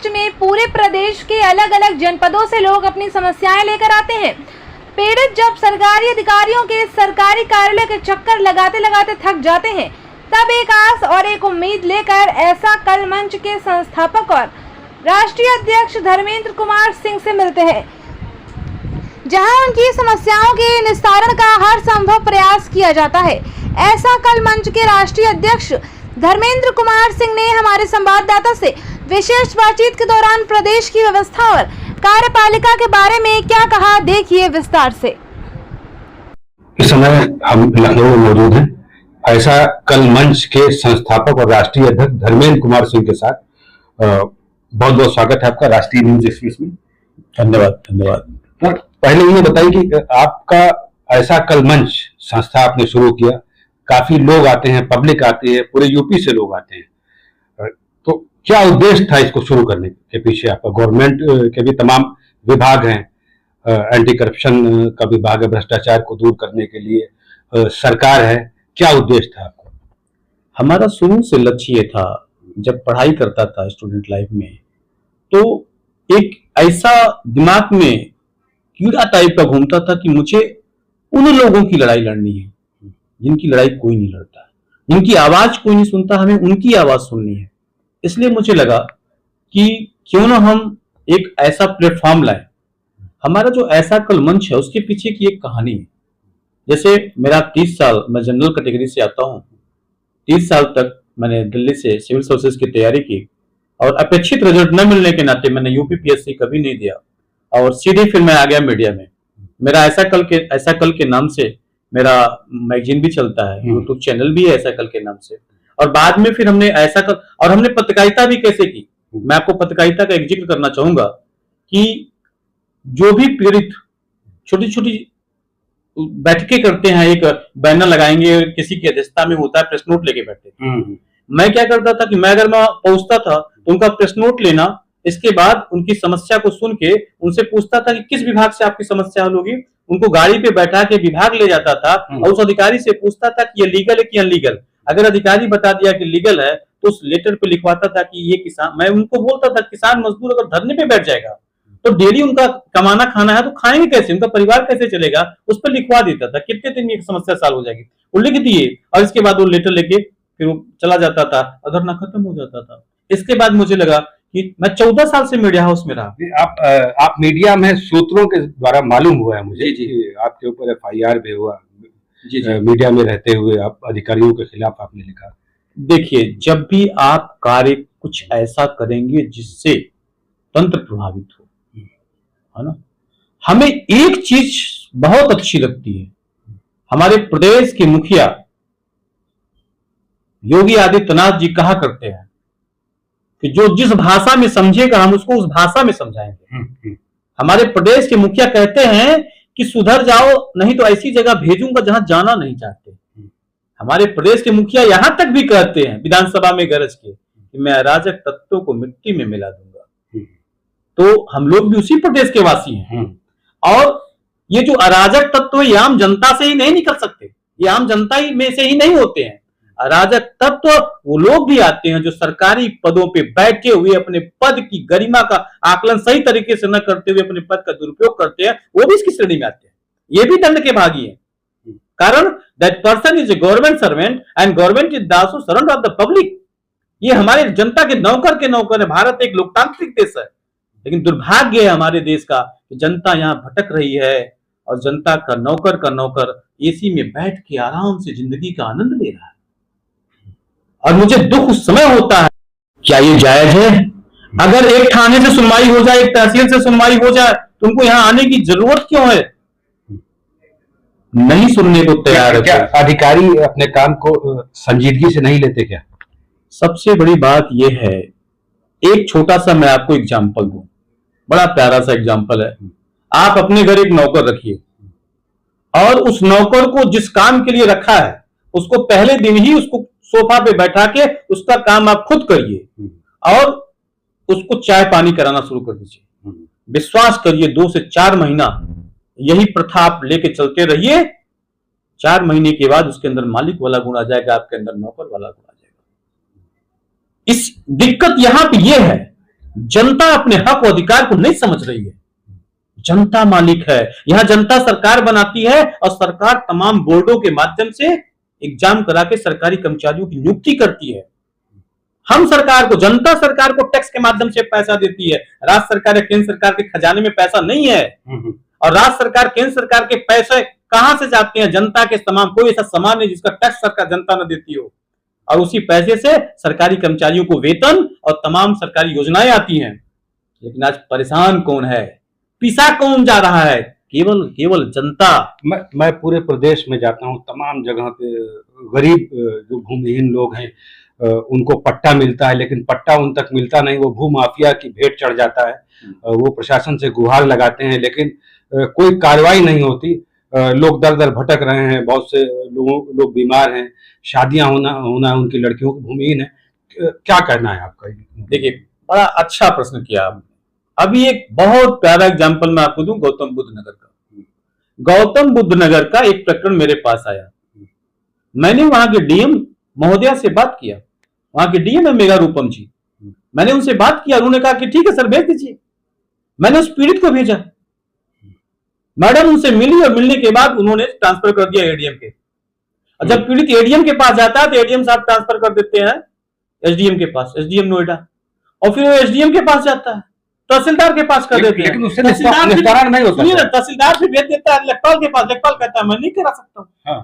मंच में पूरे प्रदेश के अलग अलग जनपदों से लोग अपनी समस्याएं लेकर आते हैं। पीड़ित जब सरकारी अधिकारियों के सरकारी कार्यालय के चक्कर लगाते लगाते थक जाते हैं, तब एक आस और एक उम्मीद लेकर ऐसा कल मंच के संस्थापक और राष्ट्रीय अध्यक्ष धर्मेंद्र कुमार सिंह से मिलते हैं, जहां उनकी समस्याओं के निस्तारण का हर संभव प्रयास किया जाता है। ऐसा कल मंच के राष्ट्रीय अध्यक्ष धर्मेंद्र कुमार सिंह ने हमारे संवाददाता से विशेष बातचीत के दौरान प्रदेश की व्यवस्था और कार्यपालिका के बारे में क्या कहा, देखिए विस्तार से। इस समय हम लखनऊ में मौजूद हैं। ऐसा कल मंच के संस्थापक और राष्ट्रीय अध्यक्ष धर्मेंद्र कुमार सिंह के साथ बहुत बहुत स्वागत है आपका राष्ट्रीय न्यूज एक्सप्रेस में। धन्यवाद धन्यवाद। पहले ये बताइए कि आपका ऐसा कल मंच संस्था आपने शुरू किया, काफी लोग आते हैं, पब्लिक आती है, पूरे यूपी से लोग आते हैं, तो क्या उद्देश्य था इसको शुरू करने के पीछे? आपका गवर्नमेंट के भी तमाम विभाग हैं, एंटी करप्शन का विभाग है, भ्रष्टाचार को दूर करने के लिए सरकार है, क्या उद्देश्य था आपका? हमारा शुरू से लक्ष्य ये था, जब पढ़ाई करता था स्टूडेंट लाइफ में, तो एक ऐसा दिमाग में कीड़ा टाइप का घूमता था कि मुझे उन लोगों की लड़ाई लड़नी है जिनकी लड़ाई कोई नहीं लड़ता, जिनकी आवाज कोई नहीं सुनता, हमें उनकी आवाज सुननी है। इसलिए मुझे लगा कि क्यों ना हम एक ऐसा प्लेटफॉर्म लाएं। हमारा जो ऐसा कल मंच है उसके पीछे की एक कहानी है। जैसे मेरा 30 साल, मैं जनरल कैटेगरी से आता हूँ, 30 साल तक मैंने दिल्ली से सिविल सर्विसेज की तैयारी की और अपेक्षित रिजल्ट न मिलने के नाते मैंने यूपीपीएससी कभी नहीं दिया और सीधे फिर मैं आ गया मीडिया में। मेरा ऐसा कल के नाम से मेरा मैगजीन भी चलता है, यूट्यूब चैनल भी है ऐसा कल के नाम से। और बाद में फिर हमने ऐसा कल, और हमने पत्रकारिता भी कैसे की। मैं आपको पत्रकारिता का एक जिक्र करना चाहूंगा कि जो भी पीड़ित छोटी छोटी बैठकें करते हैं, एक बैनर लगाएंगे, किसी की अध्यक्षता में होता है, प्रेस नोट लेके बैठते। मैं क्या करता था कि मैं अगर मैं पहुंचता था तो उनका प्रेस नोट लेना, इसके बाद उनकी समस्या को सुन के उनसे पूछता था कि किस विभाग से आपकी समस्या हल होगी। उनको गाड़ी पे बैठा के विभाग ले जाता था और उस अधिकारी से पूछता था कि ये लीगल है कि अनलीगल। अगर अधिकारी बता दिया कि लीगल है तो उस लेटर पे लिखवाता था कि ये किसान, मैं उनको बोलता था किसान मजदूर अगर धरने पे बैठ जाएगा तो डेली उनका कमाना खाना है तो खाएंगे कैसे, उनका परिवार कैसे चलेगा, उस पर लिखवा देता था। कितने दिन में समस्या सॉल्व हो जाएगी, वो लिख दिए और इसके बाद वो लेटर लेके फिर वो चला जाता था, धरना खत्म हो जाता था। इसके बाद मुझे लगा कि मैं 14 साल से मीडिया हाउस में रहा। आप मीडिया में सूत्रों के द्वारा मालूम हुआ है मुझे जी, आपके ऊपर FIR भी हुआ जी, मीडिया में रहते हुए आप अधिकारियों के खिलाफ आपने लिखा। देखिए, जब भी आप कार्य कुछ ऐसा करेंगे जिससे तंत्र प्रभावित हो, है ना, हमें एक चीज बहुत अच्छी लगती है। हमारे प्रदेश के मुखिया योगी आदित्यनाथ जी कहा करते हैं कि जो जिस भाषा में समझेगा हम उसको उस भाषा में समझाएंगे। हमारे प्रदेश के मुखिया कहते हैं कि सुधर जाओ नहीं तो ऐसी जगह भेजूंगा जहां जाना नहीं चाहते। हमारे प्रदेश के मुखिया यहां तक भी कहते हैं विधानसभा में गरज के कि मैं अराजक तत्वों को मिट्टी में मिला दूंगा। तो हम लोग भी उसी प्रदेश के वासी हैं और ये जो अराजक तत्व ये आम जनता से ही नहीं निकल सकते, ये आम जनता ही में से ही नहीं होते हैं। अराजक तत्व वो लोग भी आते हैं जो सरकारी पदों पे बैठे हुए अपने पद की गरिमा का आकलन सही तरीके से न करते हुए अपने पद का दुरुपयोग करते हैं, वो भी इसकी श्रेणी में आते हैं। ये भी दंड के भागी हैं। कारण that person is a government servant and government is also servant of the public. ये हमारे जनता के नौकर है। भारत एक लोकतांत्रिक देश है, लेकिन दुर्भाग्य है हमारे देश का कि जनता यहाँ भटक रही है और जनता का नौकर एसी में बैठ के आराम से जिंदगी का आनंद ले रहा है। और मुझे दुख उस समय होता है, क्या ये जायज है? अगर एक थाने से सुनवाई हो जाए, एक तहसील से सुनवाई हो जाए तो उनको यहाँ आने की जरूरत क्यों है? नहीं सुनने को तैयार है। क्या अधिकारी अपने काम को संजीदगी से नहीं लेते क्या? सबसे बड़ी बात यह है, एक छोटा सा मैं आपको एग्जाम्पल दूं, बड़ा प्यारा सा एग्जाम्पल है। आप अपने घर एक नौकर रखिए और उस नौकर को जिस काम के लिए रखा है उसको पहले दिन ही उसको सोफा पे बैठा के उसका काम आप खुद करिए और उसको चाय पानी कराना शुरू कर दीजिए। विश्वास करिए 2 से 4 महीना यही प्रथा आप लेके चलते रहिए, 4 महीने के बाद उसके अंदर मालिक वाला गुण आ जाएगा, आपके अंदर नौकर वाला गुण आ जाएगा। इस दिक्कत यहां पे यह है जनता अपने हक और अधिकार को नहीं समझ रही है। जनता मालिक है, यहां जनता सरकार बनाती है और सरकार तमाम बोर्डों के माध्यम से एग्जाम करा के सरकारी कर्मचारियों की नियुक्ति करती है। हम सरकार को, जनता सरकार को टैक्स के माध्यम से पैसा देती है। राज्य सरकार या केंद्र सरकार के खजाने में पैसा नहीं है। और राज्य सरकार केंद्र सरकार के पैसे कहां से जाते हैं? जनता के तमाम, कोई ऐसा सामान नहीं जिसका टैक्स सरकार जनता न देती हो। और उसी पैसे से सरकारी कर्मचारियों को वेतन और तमाम सरकारी योजनाएं आती हैं। लेकिन आज परेशान कौन है, पिसा कौन जा रहा है? केवल जनता। मैं पूरे प्रदेश में जाता हूँ, तमाम जगह पे गरीब जो भूमिहीन लोग हैं उनको पट्टा मिलता है, लेकिन पट्टा उन तक मिलता नहीं, वो भू माफिया की भेंट चढ़ जाता है। वो प्रशासन से गुहार लगाते हैं, लेकिन कोई कार्रवाई नहीं होती। लोग दर दर भटक रहे हैं, बहुत से लोग बीमार हैं, शादियां होना उनकी लड़कियों की भूमिहीन है। क्या कहना है आपका? देखिए, बड़ा अच्छा प्रश्न किया आपने। अभी एक बहुत प्यारा एग्जाम्पल मैं आपको दूं, गौतम बुद्ध नगर का। गौतम बुद्ध नगर का एक प्रकरण मेरे पास आया। मैंने वहां के डीएम महोदया से बात किया, वहां के डीएम है मेगा रूपम जी। मैंने उनसे बात किया, उन्होंने कहा कि ठीक है सर, भेज दीजिए। मैंने उस पीड़ित को भेजा, मैडम उनसे मिली और मिलने के बाद उन्होंने ट्रांसफर कर दिया एडीएम के। और जब पीड़ित एडीएम के पास जाता है तो एडीएम साहब ट्रांसफर कर देते हैं एसडीएम के पास, एसडीएम नोएडा। और फिर वो एसडीएम के पास जाता है, तहसीलदार के पास कर देते हैं, लेकिन उससे निस्तारण नहीं होता। तहसीलदार फिर भेज देता है लेखपाल के पास, लेखपाल कहता है मैं नहीं करा सकता हूं।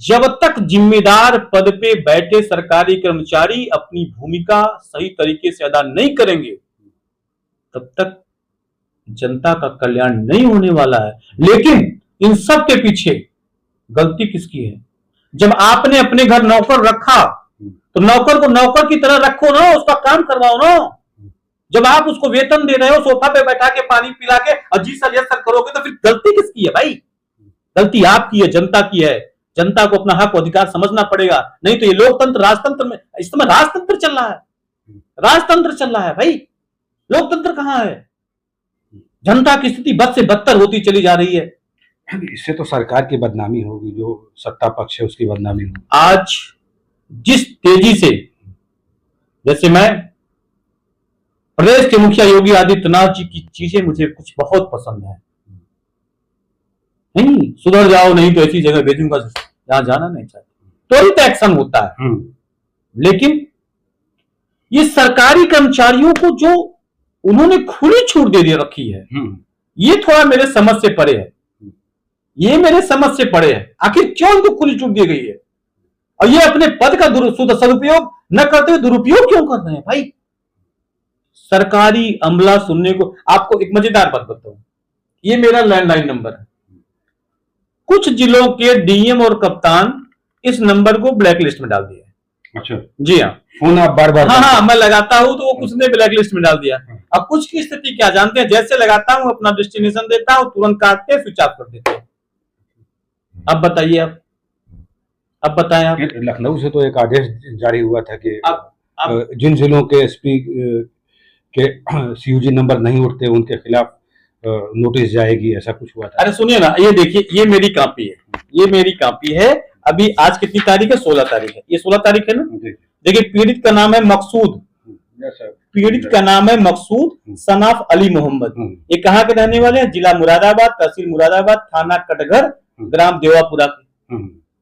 जब तक जिम्मेदार पद पे बैठे सरकारी कर्मचारी अपनी भूमिका सही तरीके से अदा नहीं करेंगे, तब तक जनता का कल्याण नहीं होने वाला है। लेकिन इन सब के पीछे गलती किसकी है? जब आपने अपने घर नौकर रखा तो नौकर को नौकर की तरह रखो ना, उसका काम करवाओ ना। जब आप उसको वेतन दे रहे हो, सोफा पे बैठा के पानी पिला के अजी सर यस सर करोगे, तो फिर गलती किसकी है भाई? गलती आपकी है, जनता की है। जनता को अपना हक और अधिकार समझना पड़ेगा, नहीं तो ये लोकतंत्र राजतंत्र में, इस समय राजतंत्र चल रहा है, राजतंत्र चल रहा है भाई, लोकतंत्र कहां है? जनता की स्थिति बद से बदतर होती चली जा रही है। इससे तो सरकार की बदनामी होगी, जो सत्ता पक्ष है उसकी बदनामी होगी। आज जिस तेजी से, जैसे मैं प्रदेश के मुखिया योगी आदित्यनाथ जी की चीजें मुझे कुछ बहुत पसंद है। नहीं सुधर जाओ, नहीं तो ऐसी जगह भेजूंगा जहां जाना नहीं चाहते, त्वरित एक्शन होता है। लेकिन ये सरकारी कर्मचारियों को जो उन्होंने खुली छूट दे दी रखी है, ये थोड़ा मेरे समझ से परे है। ये मेरे समझ से परे है। आखिर क्यों इनको खुली छूट दी गई है? और ये अपने पद का सदुपयोग न करते हुए दुरुपयोग क्यों कर रहे हैं भाई? सरकारी अमला सुनने को, आपको एक मजेदार बात बताऊं, ये मेरा लैंडलाइन नंबर है। कुछ जिलों के डीएम और कप्तान इस नंबर को ब्लैक लिस्ट में डाल दिया। अच्छा, जी हाँ, फोन आप बार बार हाँ मैं लगाता हूं तो वो कुछ ने ब्लैक लिस्ट में डाल दिया। अब कुछ की स्थिति क्या जानते हैं? जैसे लगाता हूं, अपना डेस्टिनेशन देता हूं, तुरंत काटते, स्विच ऑफ कर देते हैं। अब बताइए, अब बताएं आप। लखनऊ से तो एक आदेश जारी हुआ था कि अब जिन जिलों के एसपी के सीयूजी नंबर नहीं उठते उनके खिलाफ नोटिस जाएगी, ऐसा कुछ हुआ था। अरे सुनिए ना, ये देखिए, ये मेरी कॉपी है, ये मेरी कॉपी है। अभी आज कितनी तारीख है? 16 तारीख है। ये 16 तारीख है ना? देखिए, पीड़ित का नाम है मकसूद, पीड़ित का नाम है मकसूद सनाफ अली मोहम्मद। ये कहाँ के रहने वाले हैं? जिला मुरादाबाद, तहसील मुरादाबाद, थाना कटघर, ग्राम देवापुरा के।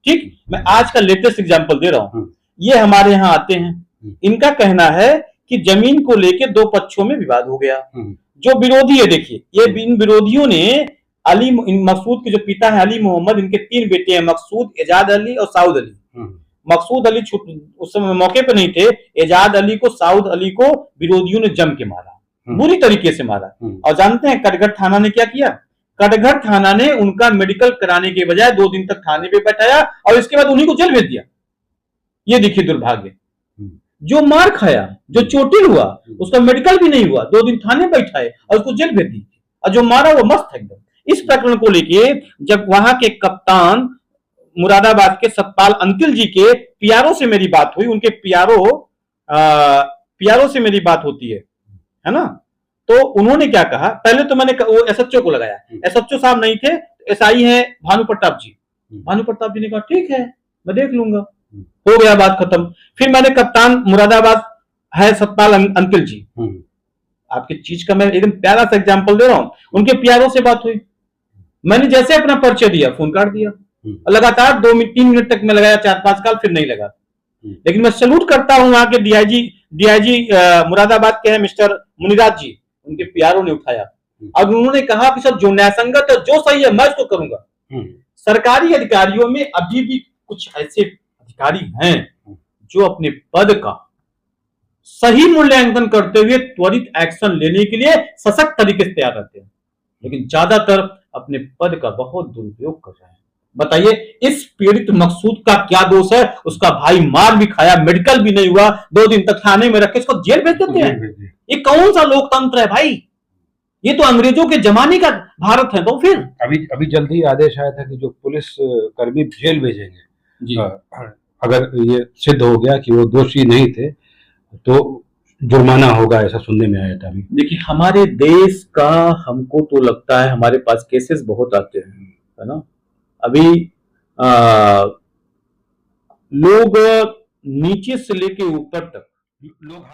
ठीक, मैं आज का लेटेस्ट एग्जांपल दे रहा हूँ। ये हमारे यहाँ आते हैं, इनका कहना है कि जमीन को लेके दो पक्षों में विवाद हो गया। जो विरोधी है, देखिए, ये इन विरोधियों ने अली, मकसूद के जो पिता है अली मोहम्मद, इनके 3 बेटे हैं, मकसूद, एजाज अली और साउद अली। मकसूद अली उस समय मौके पे नहीं थे। एजाज अली को, साउद अली को विरोधियों ने जम के मारा, बुरी तरीके से मारा। और जानते हैं कटघर थाना ने क्या किया? कटघर थाना ने उनका मेडिकल कराने के बजाय 2 दिन तक थाने पे बैठाया और इसके बाद उन्हीं को जेल भेज दिया। ये देखिए दुर्भाग्य। जो मार खाया, जो चोटिल हुआ, उसका मेडिकल भी नहीं हुआ, 2 दिन थाने बैठाए और उसको जेल भेज दी। और जो मारा वो मस्त है एकदम। इस प्रकरण को लेके जब वहां के कप्तान मुरादाबाद के सतपाल अंतिल जी के पीआरओ से मेरी बात हुई, उनके पीआरओ से मेरी बात होती है ना, तो उन्होंने क्या कहा? पहले तो मैंने वो एसएचओ को लगाया, एसएचओ साहब नहीं थे, एसआई है भानु प्रताप जी। भानु प्रताप जी ने कहा ठीक है, मैं देख लूंगा, हो गया, बात खत्म। फिर मैंने कप्तान मुरादाबाद है सतपाल अंतिल जी, आपकी चीज का मैं एकदम प्यारा सा एग्जांपल दे रहा हूं। उनके पीआरओ से बात हुई, मैंने जैसे अपना परिचय दिया फोन काट दिया, लगातार 2-3 मिनट तक मैं लगाया, 4-5 कॉल, फिर नहीं लगा। लेकिन मैं सैल्यूट करता हूं वहां के डीआईजी मुरादाबाद के हैं मिस्टर मुनिराज जी, उनके पीआरओ ने उठाया और उन्होंने कहा कि सर जो न्यायसंगत है, जो सही है, मैं इसको करूंगा। सरकारी अधिकारियों में अभी भी कुछ ऐसे अधिकारी हैं जो अपने पद का सही मूल्यांकन करते हुए त्वरित एक्शन लेने के लिए सशक्त तरीके से तैयार रहते हैं, लेकिन ज्यादातर अपने पद का बहुत दुरुपयोग कर रहे हैं। बताइए इस पीड़ित मकसूद का क्या दोष है? उसका भाई मार भी खाया, मेडिकल भी नहीं हुआ, 2 दिन तक थाने में रखे इसको जेल भेज देते हैं। ये कौन सा लोकतंत्र है भाई? ये तो अंग्रेजों के जमाने का भारत है। तो फिर अभी जल्दी आदेश आया था कि जो पुलिस कर्मी जेल भेजेंगे जी, अगर ये सिद्ध हो गया कि वो दोषी नहीं थे तो जुर्माना होगा, ऐसा सुनने में आया था। अभी देखिए हमारे देश का, हमको तो लगता है हमारे पास केसेस बहुत आते हैं, है ना। अभी लोग नीचे से लेके ऊपर तक लोग